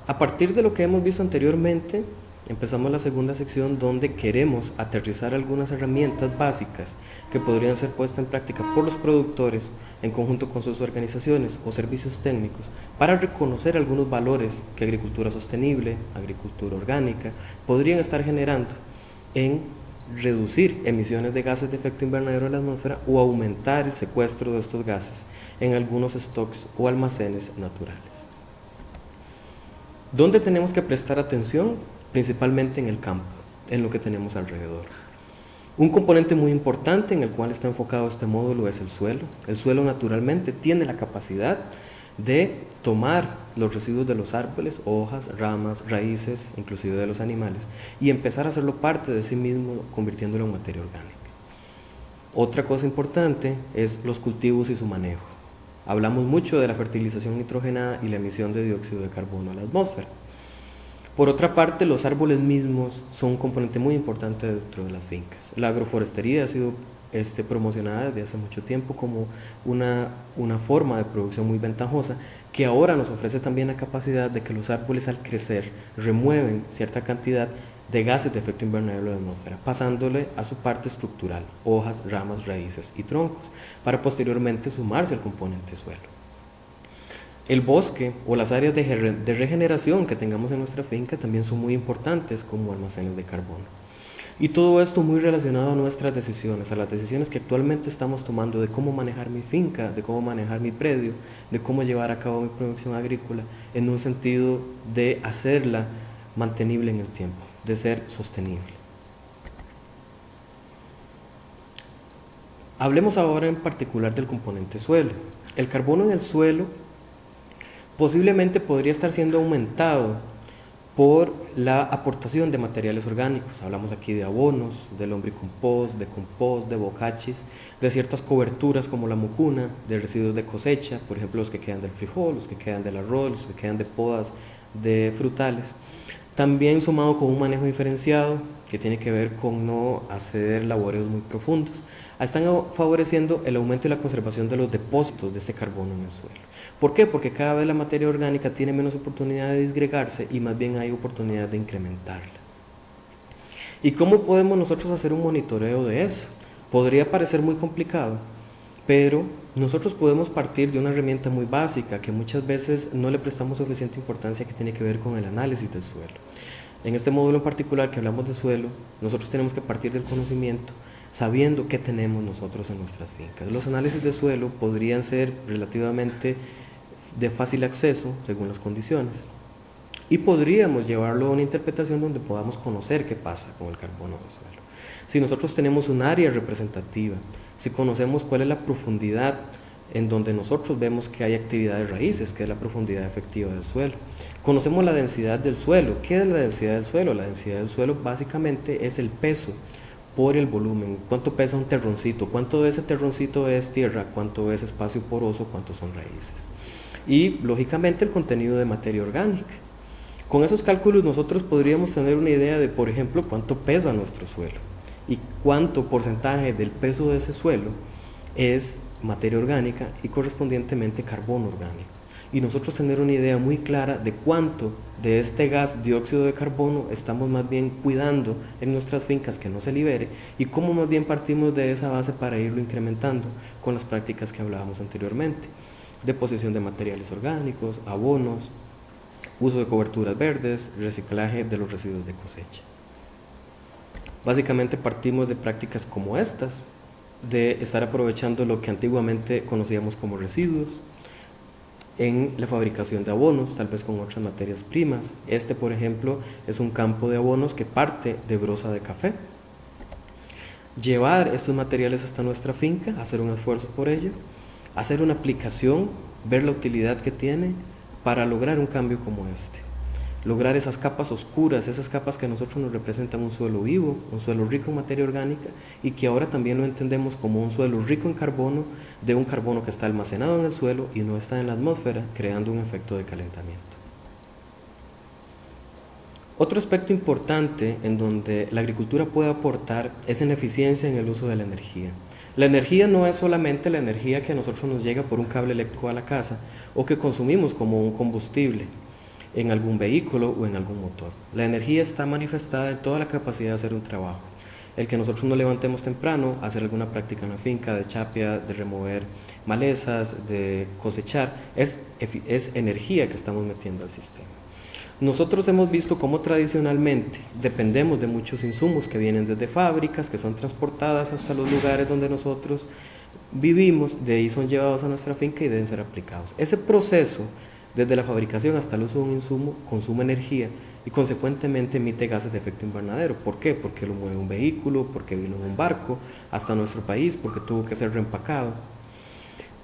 A partir de lo que hemos visto anteriormente, empezamos la segunda sección donde queremos aterrizar algunas herramientas básicas que podrían ser puestas en práctica por los productores en conjunto con sus organizaciones o servicios técnicos para reconocer algunos valores que agricultura sostenible, agricultura orgánica podrían estar generando en reducir emisiones de gases de efecto invernadero en la atmósfera o aumentar el secuestro de estos gases en algunos stocks o almacenes naturales. ¿Dónde tenemos que prestar atención? Principalmente en el campo, en lo que tenemos alrededor. Un componente muy importante en el cual está enfocado este módulo es el suelo. El suelo naturalmente tiene la capacidad de tomar los residuos de los árboles, hojas, ramas, raíces, inclusive de los animales, y empezar a hacerlo parte de sí mismo, convirtiéndolo en materia orgánica. Otra cosa importante es los cultivos y su manejo. Hablamos mucho de la fertilización nitrogenada y la emisión de dióxido de carbono a la atmósfera. Por otra parte, los árboles mismos son un componente muy importante dentro de las fincas. La agroforestería ha sido promocionada desde hace mucho tiempo como una forma de producción muy ventajosa que ahora nos ofrece también la capacidad de que los árboles al crecer remueven cierta cantidad de gases de efecto invernadero de la atmósfera, pasándole a su parte estructural, hojas, ramas, raíces y troncos, para posteriormente sumarse al componente suelo. El bosque o las áreas de regeneración que tengamos en nuestra finca también son muy importantes como almacenes de carbono. Y todo esto muy relacionado a nuestras decisiones, a las decisiones que actualmente estamos tomando de cómo manejar mi finca, de cómo manejar mi predio, de cómo llevar a cabo mi producción agrícola en un sentido de hacerla mantenible en el tiempo, de ser sostenible. Hablemos ahora en particular del componente suelo. El carbono en el suelo posiblemente podría estar siendo aumentado por la aportación de materiales orgánicos. Hablamos aquí de abonos, de lombricompost, de bocachis, de ciertas coberturas como la mucuna, de residuos de cosecha, por ejemplo los que quedan del frijol, los que quedan del arroz, los que quedan de podas de frutales. También sumado con un manejo diferenciado que tiene que ver con no hacer laboreos muy profundos. Están favoreciendo el aumento y la conservación de los depósitos de este carbono en el suelo. ¿Por qué? Porque cada vez la materia orgánica tiene menos oportunidad de disgregarse y más bien hay oportunidad de incrementarla. ¿Y cómo podemos nosotros hacer un monitoreo de eso? Podría parecer muy complicado, pero nosotros podemos partir de una herramienta muy básica que muchas veces no le prestamos suficiente importancia, que tiene que ver con el análisis del suelo. En este módulo en particular que hablamos de suelo, nosotros tenemos que partir del conocimiento sabiendo qué tenemos nosotros en nuestras fincas. Los análisis de suelo podrían ser relativamente de fácil acceso según las condiciones y podríamos llevarlo a una interpretación donde podamos conocer qué pasa con el carbono del suelo. Si nosotros tenemos un área representativa, si conocemos cuál es la profundidad en donde nosotros vemos que hay actividad de raíces, que es la profundidad efectiva del suelo. Conocemos la densidad del suelo. ¿Qué es la densidad del suelo? La densidad del suelo básicamente es el peso por el volumen. ¿Cuánto pesa un terroncito? ¿Cuánto de ese terroncito es tierra? ¿Cuánto es espacio poroso? ¿Cuántos son raíces? Y lógicamente el contenido de materia orgánica. Con esos cálculos nosotros podríamos tener una idea de, por ejemplo, cuánto pesa nuestro suelo y cuánto porcentaje del peso de ese suelo es materia orgánica y correspondientemente carbono orgánico. Y nosotros tener una idea muy clara de cuánto de este gas dióxido de carbono estamos más bien cuidando en nuestras fincas que no se libere y cómo más bien partimos de esa base para irlo incrementando con las prácticas que hablábamos anteriormente. Deposición de materiales orgánicos, abonos, uso de coberturas verdes, reciclaje de los residuos de cosecha. Básicamente partimos de prácticas como estas, de estar aprovechando lo que antiguamente conocíamos como residuos en la fabricación de abonos, tal vez con otras materias primas. Por ejemplo, es un campo de abonos que parte de broza de café. Llevar estos materiales hasta nuestra finca, hacer un esfuerzo por ello, hacer una aplicación, ver la utilidad que tiene para lograr un cambio como este. Lograr esas capas oscuras, esas capas que a nosotros nos representan un suelo vivo, un suelo rico en materia orgánica y que ahora también lo entendemos como un suelo rico en carbono, de un carbono que está almacenado en el suelo y no está en la atmósfera, creando un efecto de calentamiento. Otro aspecto importante en donde la agricultura puede aportar es en eficiencia en el uso de la energía. La energía no es solamente la energía que a nosotros nos llega por un cable eléctrico a la casa o que consumimos como un combustible. en algún vehículo o en algún motor. La energía está manifestada en toda la capacidad de hacer un trabajo. El que nosotros nos levantemos temprano, hacer alguna práctica en la finca, de chapia, de remover malezas, de cosechar, es energía que estamos metiendo al sistema. Nosotros hemos visto cómo tradicionalmente dependemos de muchos insumos que vienen desde fábricas, que son transportadas hasta los lugares donde nosotros vivimos, de ahí son llevados a nuestra finca y deben ser aplicados. Ese proceso, desde la fabricación hasta el uso de un insumo, consume energía y consecuentemente emite gases de efecto invernadero. ¿Por qué? Porque lo mueve un vehículo, porque vino en un barco hasta nuestro país, porque tuvo que ser reempacado.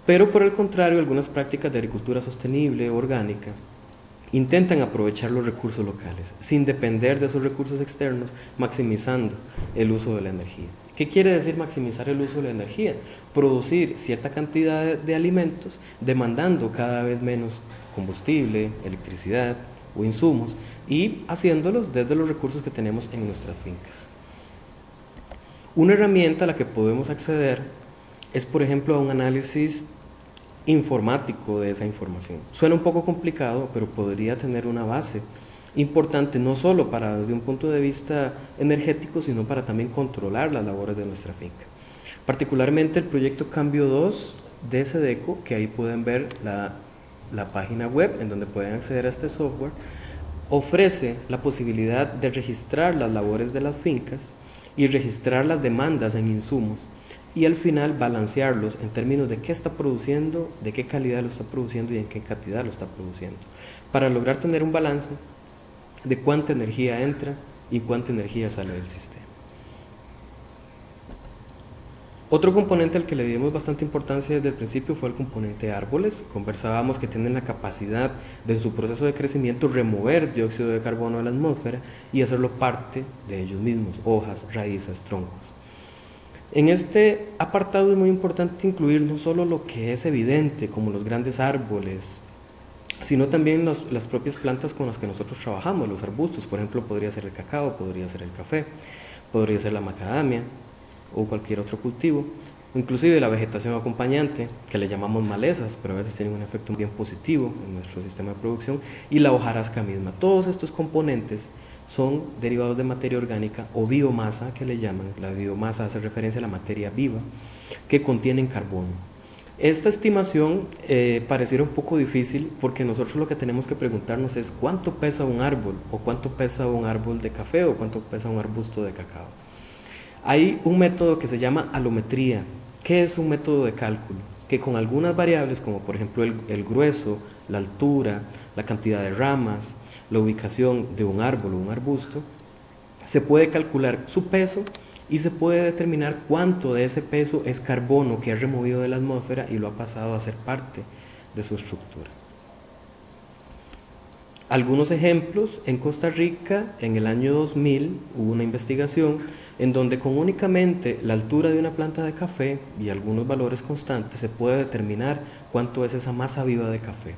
Pero por el contrario, algunas prácticas de agricultura sostenible, orgánica, intentan aprovechar los recursos locales, sin depender de esos recursos externos, maximizando el uso de la energía. ¿Qué quiere decir maximizar el uso de la energía? Producir cierta cantidad de alimentos, demandando cada vez menos combustible, electricidad o insumos, y haciéndolos desde los recursos que tenemos en nuestras fincas. Una herramienta a la que podemos acceder es, por ejemplo, a un análisis informático de esa información. Suena un poco complicado, pero podría tener una base importante, no solo para desde un punto de vista energético, sino para también controlar las labores de nuestra finca. Particularmente el proyecto Cambio 2 de SEDECO, que ahí pueden ver la página web en donde pueden acceder a este software, ofrece la posibilidad de registrar las labores de las fincas y registrar las demandas en insumos, y al final balancearlos en términos de qué está produciendo, de qué calidad lo está produciendo y en qué cantidad lo está produciendo, para lograr tener un balance de cuánta energía entra y cuánta energía sale del sistema. Otro componente al que le dimos bastante importancia desde el principio fue el componente árboles. Conversábamos que tienen la capacidad de en su proceso de crecimiento remover dióxido de carbono de la atmósfera y hacerlo parte de ellos mismos, hojas, raíces, troncos. En este apartado es muy importante incluir no solo lo que es evidente, como los grandes árboles, sino también las propias plantas con las que nosotros trabajamos, los arbustos. Por ejemplo, podría ser el cacao, podría ser el café, podría ser la macadamia o cualquier otro cultivo, inclusive la vegetación acompañante, que le llamamos malezas, pero a veces tienen un efecto bien positivo en nuestro sistema de producción, y la hojarasca misma. Todos estos componentes son derivados de materia orgánica o biomasa, que le llaman. La biomasa hace referencia a la materia viva que contienen carbono. Esta estimación pareciera un poco difícil, porque nosotros lo que tenemos que preguntarnos es cuánto pesa un árbol, o cuánto pesa un árbol de café, o cuánto pesa un arbusto de cacao. Hay un método que se llama alometría. ¿Qué es un método de cálculo? Que con algunas variables, como por ejemplo el grueso, la altura, la cantidad de ramas, la ubicación de un árbol o un arbusto, se puede calcular su peso y se puede determinar cuánto de ese peso es carbono que ha removido de la atmósfera y lo ha pasado a ser parte de su estructura. Algunos ejemplos: en Costa Rica en el año 2000 hubo una investigación en donde con únicamente la altura de una planta de café y algunos valores constantes se puede determinar cuánto es esa masa viva de café.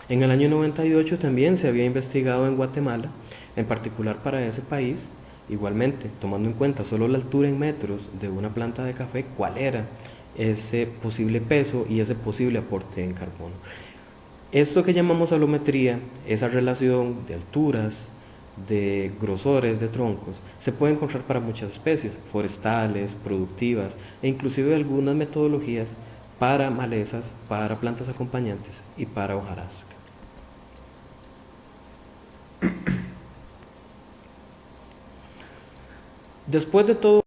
En el año 98 también se había investigado en Guatemala, en particular para ese país, igualmente tomando en cuenta solo la altura en metros de una planta de café, cuál era ese posible peso y ese posible aporte en carbono. Esto que llamamos alometría, esa relación de alturas, de grosores de troncos, se puede encontrar para muchas especies, forestales, productivas, e inclusive algunas metodologías para malezas, para plantas acompañantes y para hojarasca. Después de todo